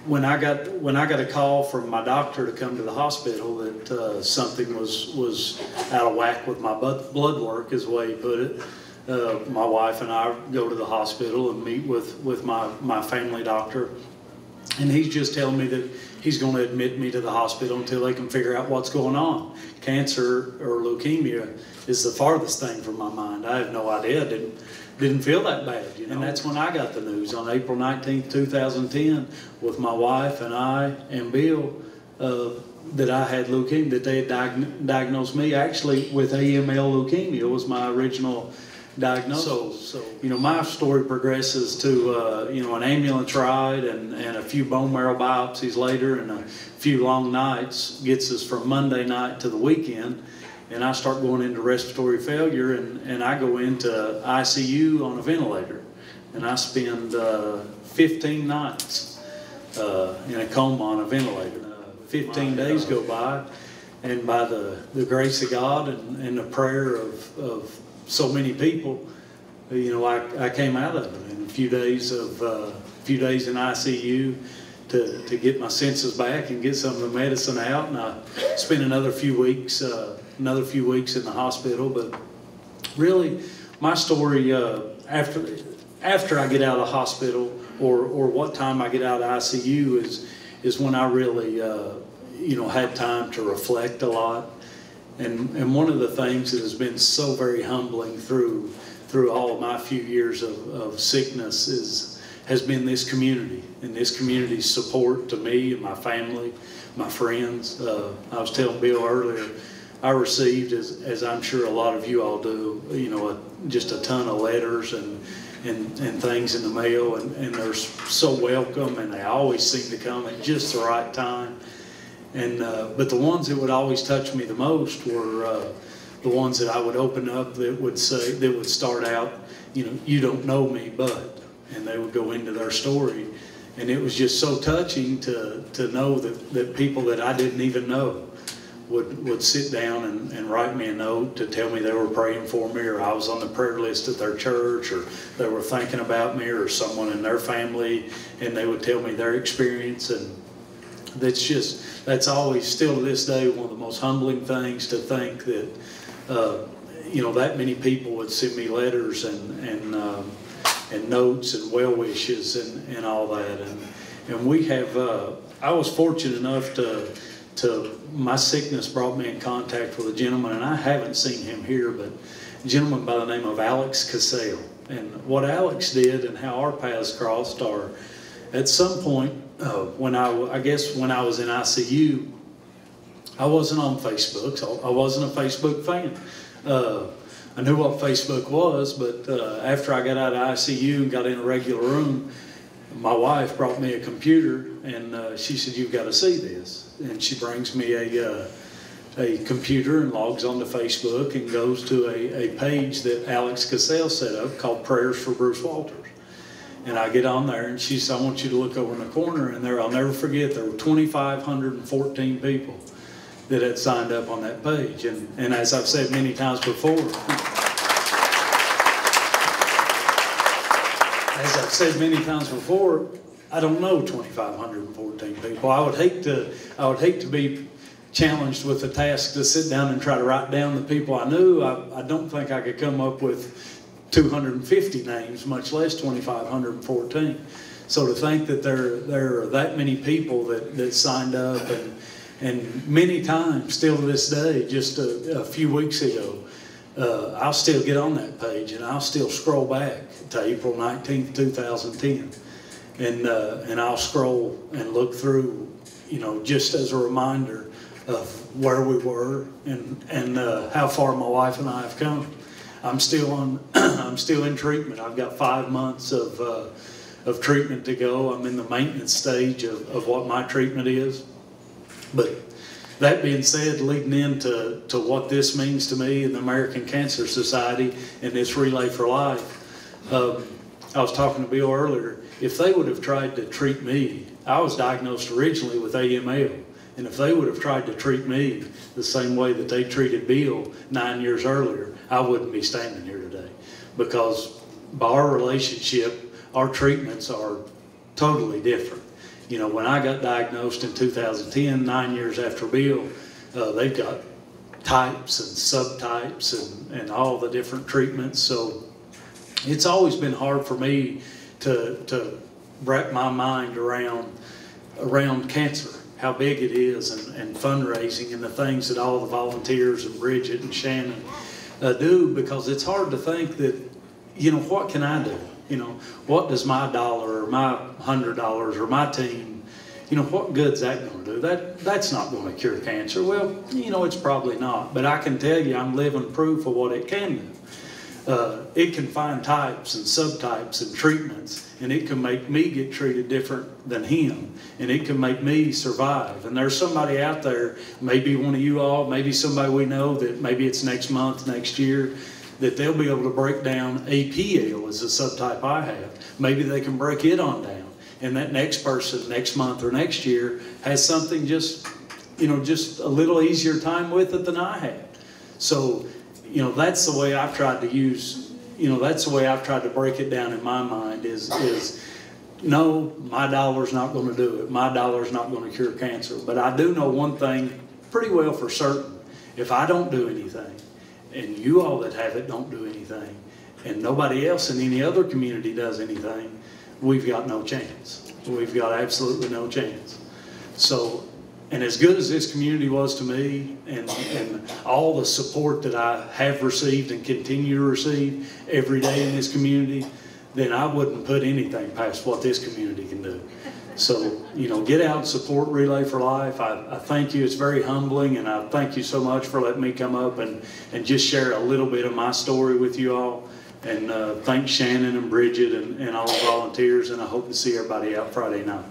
when I got a call from my doctor to come to the hospital that something was out of whack with my blood work, is the way he put it. My wife and I go to the hospital and meet with my family doctor, and he's just telling me that he's going to admit me to the hospital until they can figure out what's going on. Cancer or leukemia is the farthest thing from my mind. I have no idea. Didn't feel that bad, you know. And that's when I got the news on April 19th, 2010, with my wife and I and Bill, that I had leukemia, that they had diagnosed me actually with AML leukemia was my original diagnosis. So you know, my story progresses to you know, an ambulance ride and a few bone marrow biopsies later, and a few long nights gets us from Monday night to the weekend. And I start going into respiratory failure, and I go into ICU on a ventilator, and I spend 15 nights in a coma on a ventilator. 15 days go by, and by the grace of God and the prayer of so many people, you know, I came out of it in a few days in ICU to get my senses back and get some of the medicine out, and I spent another few weeks in the hospital. But really, my story after I get out of the hospital, or what time I get out of ICU, is when I really you know, had time to reflect a lot. And one of the things that has been so very humbling through all of my few years of sickness has been this community, and this community's support to me and my family, my friends. I was telling Bill earlier, I received, as I'm sure a lot of you all do, you know, just a ton of letters and things in the mail, and they're so welcome, and they always seem to come at just the right time. And but the ones that would always touch me the most were the ones that I would open up that would start out, you know, "You don't know me, but," and they would go into their story, and it was just so touching to know that people that I didn't even know would sit down and write me a note to tell me they were praying for me, or I was on the prayer list at their church, or they were thinking about me, or someone in their family, and they would tell me their experience. And that's always, still to this day, one of the most humbling things, to think that you know, that many people would send me letters and notes and well wishes and all that. And we have I was fortunate enough to my sickness brought me in contact with a gentleman, and I haven't seen him here, but a gentleman by the name of Alex Cassell. And what Alex did and how our paths crossed are, at some point when I guess when I was in ICU, I wasn't on Facebook, so I wasn't a Facebook fan. I knew what Facebook was, but after I got out of ICU and got in a regular room, my wife brought me a computer, and she said, "You've got to see this." And she brings me a computer and logs onto Facebook and goes to a page that Alex Cassell set up called Prayers for Bruce Walters. And I get on there, and she said, "I want you to look over in the corner." And there, I'll never forget, there were 2,514 people that had signed up on that page. And as I've said many times before, I don't know 2,514 people. I would hate to be challenged with the task to sit down and try to write down the people I knew. I don't think I could come up with 250 names, much less 2,514. So to think that there are that many people that signed up, and many times, still to this day, just a few weeks ago, I'll still get on that page, and I'll still scroll back to April 19th, 2010. And I'll scroll and look through, you know, just as a reminder of where we were and how far my wife and I have come. I'm still in treatment. I've got 5 months of treatment to go. I'm in the maintenance stage of what my treatment is. But that being said, leading into what this means to me and the American Cancer Society and this Relay for Life, I was talking to Bill earlier. If they would have tried to treat me, I was diagnosed originally with AML, and if they would have tried to treat me the same way that they treated Bill 9 years earlier, I wouldn't be standing here today. Because by our relationship, our treatments are totally different. You know, when I got diagnosed in 2010, 9 years after Bill, they've got types and subtypes and all the different treatments. So it's always been hard for me to wrap my mind around cancer, how big it is, and fundraising and the things that all the volunteers and Bridget and Shannon do, because it's hard to think that, you know, what can I do? You know, what does my dollar or my $100 or my team, you know, what good's that going to do? That's not going to cure cancer. Well, you know, it's probably not. But I can tell you, I'm living proof of what it can do. It can find types and subtypes and treatments, and it can make me get treated different than him, and it can make me survive. And there's somebody out there, maybe one of you all, maybe somebody we know, that maybe it's next month, next year, that they'll be able to break down APL as a subtype I have. Maybe they can break it on down, and that next person next month or next year has something just, you know, just a little easier time with it than I had. So, you know, that's the way I've tried to use, you know, that's the way I've tried to break it down in my mind is no, my dollar's not going to do it. My dollar's not going to cure cancer. But I do know one thing pretty well for certain. If I don't do anything, and you all that have it don't do anything, and nobody else in any other community does anything, we've got no chance. We've got absolutely no chance. So, and as good as this community was to me, and all the support that I have received and continue to receive every day in this community, then I wouldn't put anything past what this community can do. So, you know, get out and support Relay for Life. I thank you. It's very humbling, and I thank you so much for letting me come up and just share a little bit of my story with you all. And thanks Shannon and Bridget and all the volunteers, and I hope to see everybody out Friday night.